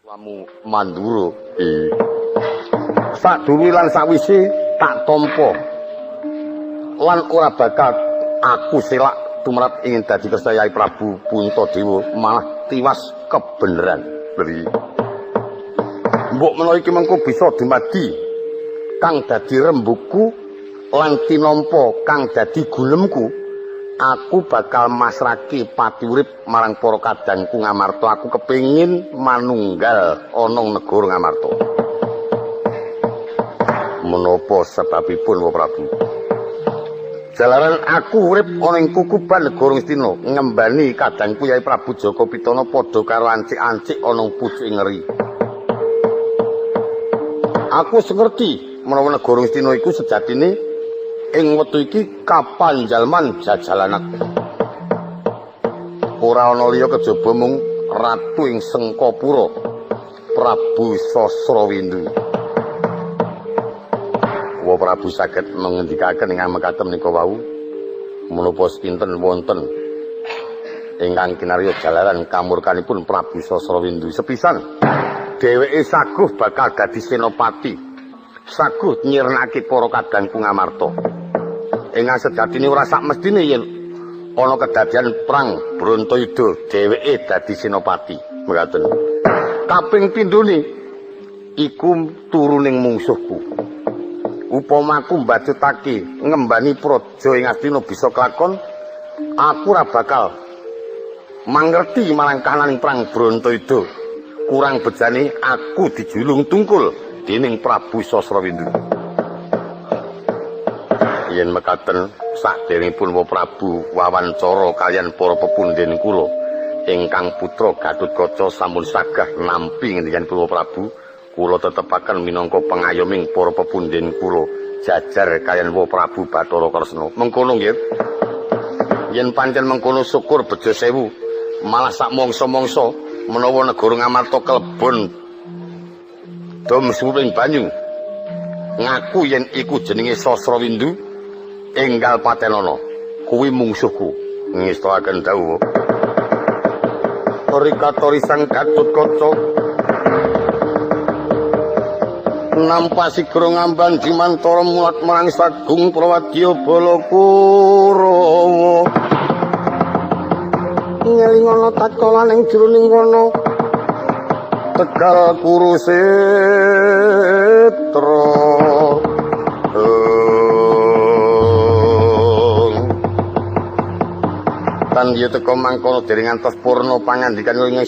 Wamu mandura sadurunge lan sawise tak tampa lan ora bakal aku selak tumrap ingin dadi kersa Yai Prabu Puntadewa malah tiwas kebeneran beri mbok menawa iki mengko bisa dumadi kang dadi rembuku lan tinampa kang dadi gulemku aku bakal masrake pati urip marang para kadangku Ngamarta. Aku kepengin manunggal ana negara Ngamarta. Menapa sebabipun Wa Prabu? Jalaran aku urip ana ing kukuban negara Ngastina ngembani kadangku Yai Prabu Jaka Pitana padha karo ancik-ancik ana pucuking ngeri. Aku ngerti menawa negara Ngastina iku sejatine ing wektu iki kapanjalman jajalanak. Ora ana liya kejaba mung ratu ing Sengkapura, Prabu Sasrawindu. Wa Prabu saged mengendikaken ing mekaten menika wau menapa sinten wonten ingkang kinarya jalaran kamurkanipun Prabu Sasrawindu sepisan dheweke saguh bakal dadi senopati, saguh nyirnake para kadangku Ngamarta. Ingkang sejatine ora sak mestine yen ana kedadian perang Brontoyuda dheweke dadi senopati mekaten. Kaping pindhone iku turuning mungsuhku. Upamaku mbajutake ngembani praja ing Astina bisa kelakon, aku ora bakal mangerti marang kahananing perang Brontoyuda. Kurang bejane aku dijulung tungkul dening Prabu Sasrawindu. Yen mekaten sakderengipun Wa Prabu wawancara kaliyan para pepundhen kula ingkang putra Gatotkaca sampun sagah nampi ngendikanipun Wa Prabu, kula tetepaken minangka pengayoming para pepundhen kula jajar kaliyan Wa Prabu Bathara Kresna. Mengkono nggih. Yen pancen mengkono syukur bejo sewu, malah sak mangsa-mangsa menawa negara Ngamarta kelebon dom suwing banyu. Ngaku yen iku jenenge Sasrawindu enggal patenana kuwi mungsuhku ngestakaken dawuh Rikatori sang Gatotkaca nampa sigra ngamban dimantara mulat marang Sagung Prawadya Balakurawa ngelingana tatkala ning jroning wana Tegal Kurusetra. Tan yen teka mangkono dereng ngantos purna pangandikan ing